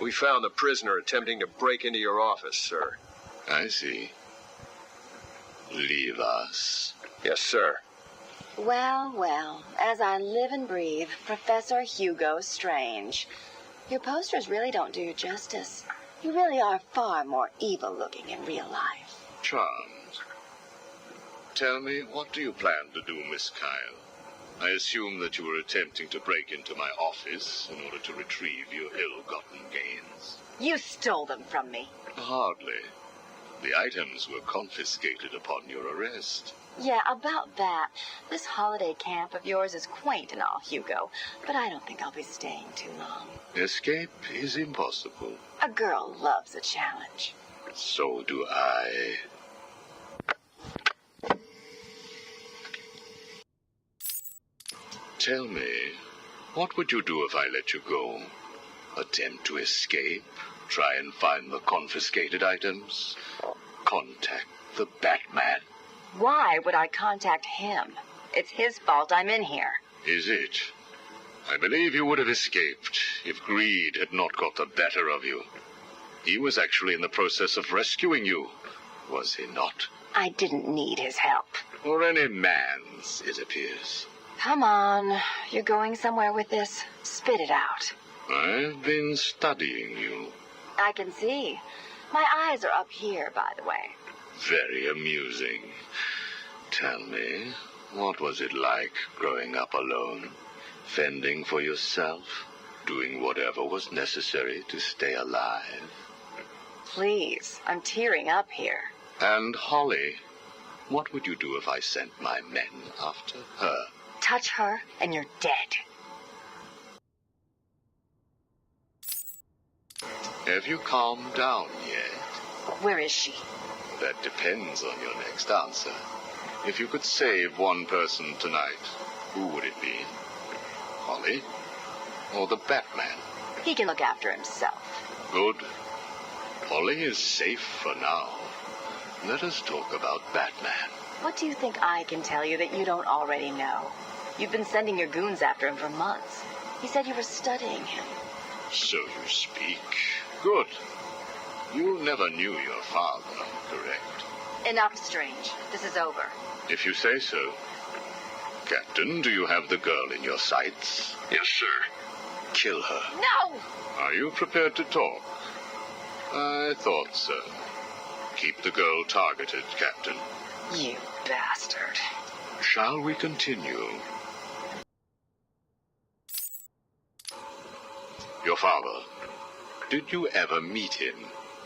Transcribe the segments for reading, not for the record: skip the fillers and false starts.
We found the prisoner attempting to break into your office, sir. I see. Leave us. Yes, sir. Well, well, as I live and breathe, Professor Hugo Strange. Your posters really don't do you justice. You really are far more evil-looking in real life. Charmed. Tell me, what do you plan to do, Miss Kyle? I assume that you were attempting to break into my office in order to retrieve your ill-gotten gains. You stole them from me. Hardly. The items were confiscated upon your arrest. Yeah, about that. This holiday camp of yours is quaint and all, Hugo, but I don't think I'll be staying too long. Escape is impossible. A girl loves a challenge. So do I. Tell me, what would you do if I let you go? Attempt to escape? Try and find the confiscated items? Contact the Batman? Why would I contact him? It's his fault I'm in here. Is it? I believe you would have escaped if greed had not got the better of you. He was actually in the process of rescuing you, was he not? I didn't need his help. Or any man's, it appears. Come on. You're going somewhere with this? Spit it out. I've been studying you. I can see. My eyes are up here, by the way. Very amusing. Tell me, what was it like growing up alone? Fending for yourself? Doing whatever was necessary to stay alive? Please, I'm tearing up here. And Holly, what would you do if I sent my men after her? Touch her and you're dead. Have you calmed down yet? Where is she? That depends on your next answer. If you could save one person tonight, who would it be? Holly? Or the Batman? He can look after himself. Good. Holly is safe for now. Let us talk about Batman. What do you think I can tell you that you don't already know? You've been sending your goons after him for months. He said you were studying him. So you speak. Good. You never knew your father, correct? Enough, Strange. This is over. If you say so. Captain, do you have the girl in your sights? Yes, sir. Kill her. No! Are you prepared to talk? I thought so. Keep the girl targeted, Captain. You bastard. Shall we continue? Your father. Did you ever meet him?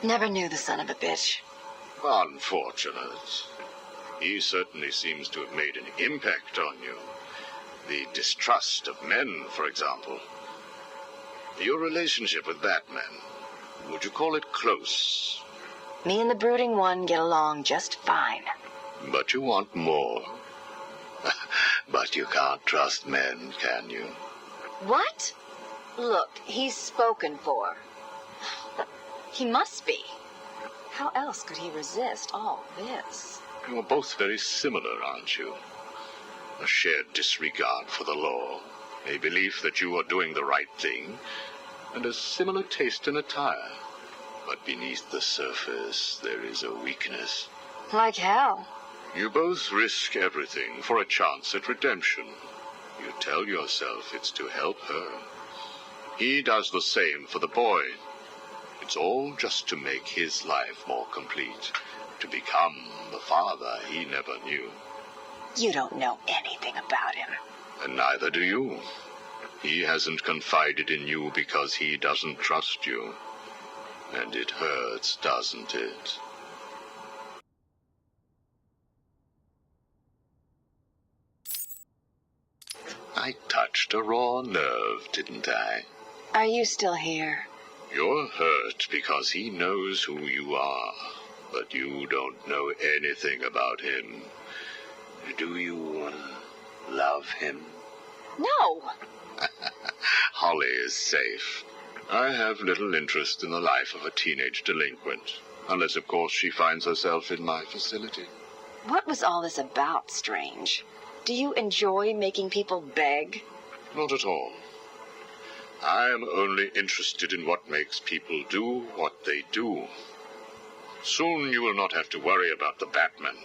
Never knew the son of a bitch. Unfortunate. He certainly seems to have made an impact on you. The distrust of men, for example. Your relationship with Batman, would you call it close? Me and the brooding one get along just fine. But you want more. But you can't trust men, can you? What? Look, he's spoken for. He must be. How else could he resist all this? You're both very similar, aren't you? A shared disregard for the law, a belief that you are doing the right thing, and a similar taste in attire. But beneath the surface, there is a weakness. Like hell. You both risk everything for a chance at redemption. You tell yourself it's to help her. He does the same for the boy. It's all just to make his life more complete, to become the father he never knew. You don't know anything about him. And neither do you. He hasn't confided in you because he doesn't trust you. And it hurts, doesn't it? I touched a raw nerve, didn't I? Are you still here? You're hurt because he knows who you are, but you don't know anything about him. Do you love him? No! Holly is safe. I have little interest in the life of a teenage delinquent, unless, of course, she finds herself in my facility. What was all this about, Strange? Do you enjoy making people beg? Not at all. I am only interested in what makes people do what they do. Soon you will not have to worry about the Batman.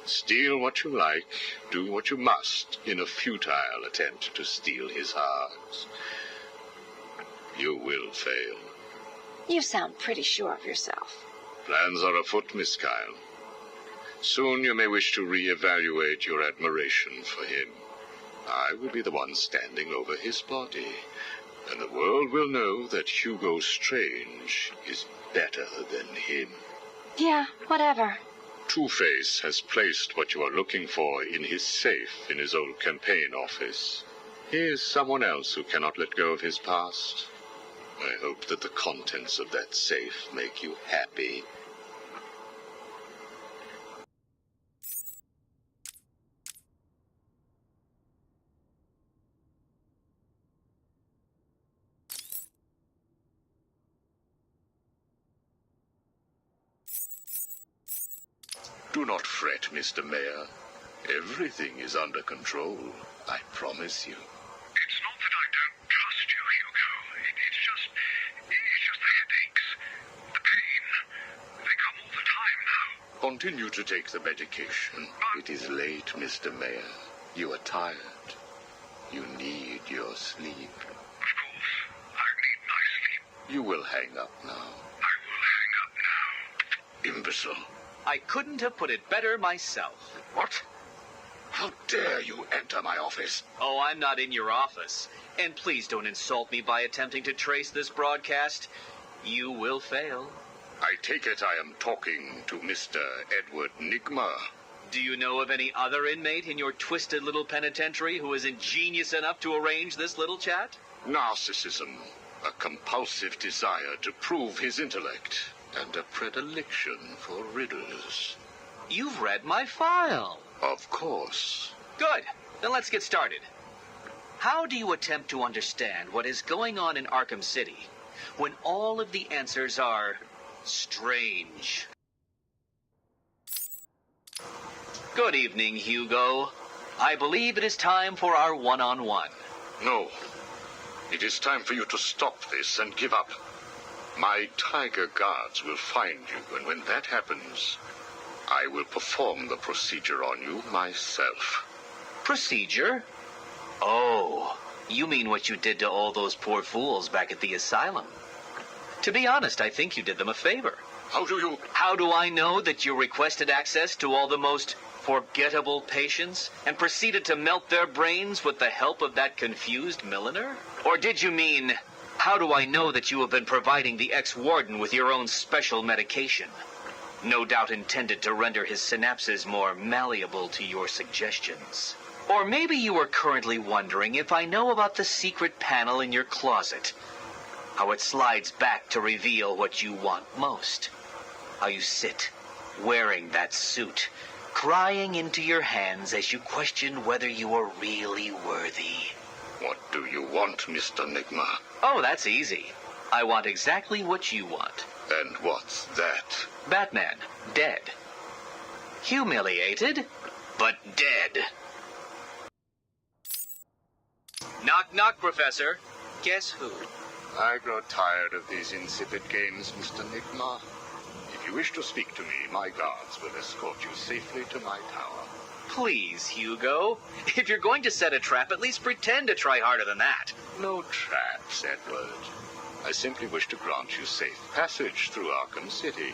Steal what you like, do what you must, in a futile attempt to steal his heart. You will fail. You sound pretty sure of yourself. Plans are afoot, Miss Kyle. Soon you may wish to re-evaluate your admiration for him. I will be the one standing over his body, and the world will know that Hugo Strange is better than him. Yeah, whatever. Two-Face has placed what you are looking for in his safe in his old campaign office. He is someone else who cannot let go of his past. I hope that the contents of that safe make you happy. Do not fret, Mr. Mayor. Everything is under control, I promise you. It's not that I don't trust you, Hugo. It's just the headaches, the pain. They come all the time now. Continue to take the medication. It is late, Mr. Mayor. You are tired. You need your sleep. Of course, I need my sleep. You will hang up now. I will hang up now. Imbecile. I couldn't have put it better myself. What? How dare you enter my office? Oh, I'm not in your office. And please don't insult me by attempting to trace this broadcast. You will fail. I take it I am talking to Mr. Edward Nigma. Do you know of any other inmate in your twisted little penitentiary who is ingenious enough to arrange this little chat? Narcissism, a compulsive desire to prove his intellect, and a predilection for riddles. You've read my file. Of course. Good. Then let's get started. How do you attempt to understand what is going on in Arkham City when all of the answers are strange? Good evening, Hugo. I believe it is time for our one-on-one. No. It is time for you to stop this and give up. My tiger guards will find you, and when that happens, I will perform the procedure on you myself. Procedure? Oh, you mean what you did to all those poor fools back at the asylum. To be honest, I think you did them a favor. How do you... How do I know that you requested access to all the most forgettable patients and proceeded to melt their brains with the help of that confused milliner? Or did you mean... How do I know that you have been providing the ex-warden with your own special medication? No doubt intended to render his synapses more malleable to your suggestions. Or maybe you are currently wondering if I know about the secret panel in your closet. How it slides back to reveal what you want most. How you sit, wearing that suit, crying into your hands as you question whether you are really worthy. What do you want, Mr. Nigma? Oh, that's easy. I want exactly what you want. And what's that? Batman, dead. Humiliated, but dead. Knock, knock, Professor. Guess who? I grow tired of these insipid games, Mr. Nigma. If you wish to speak to me, my guards will escort you safely to my tower. Please, Hugo. If you're going to set a trap, at least pretend to try harder than that. No traps, Edward. I simply wish to grant you safe passage through Arkham City.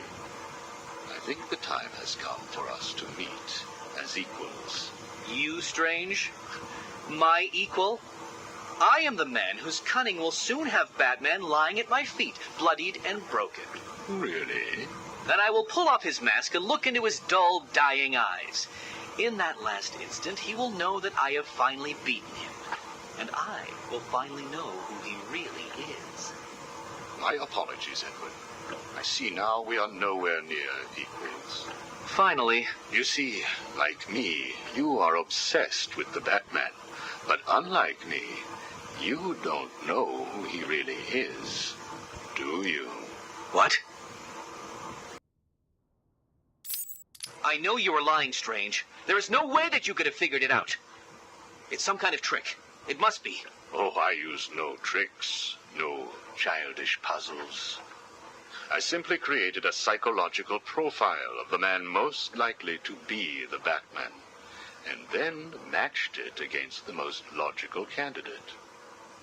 I think the time has come for us to meet as equals. You, Strange? My equal? I am the man whose cunning will soon have Batman lying at my feet, bloodied and broken. Really? Then I will pull off his mask and look into his dull, dying eyes. In that last instant, he will know that I have finally beaten him. And I will finally know who he really is. My apologies, Edward. I see now we are nowhere near equals. Finally. You see, like me, you are obsessed with the Batman. But unlike me, you don't know who he really is, do you? What? I know you are lying, Strange. There is no way that you could have figured it out. It's some kind of trick. It must be. Oh, I use no tricks, no childish puzzles. I simply created a psychological profile of the man most likely to be the Batman, and then matched it against the most logical candidate.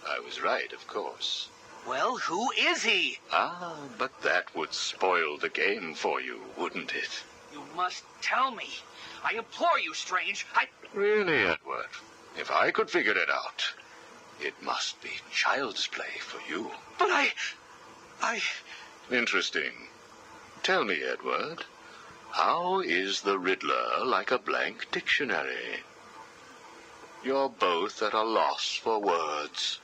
I was right, of course. Well, who is he? Ah, but that would spoil the game for you, wouldn't it? You must tell me. I implore you, Strange. Really, Edward? If I could figure it out, it must be child's play for you. But I... Interesting. Tell me, Edward, how is the Riddler like a blank dictionary? You're both at a loss for words.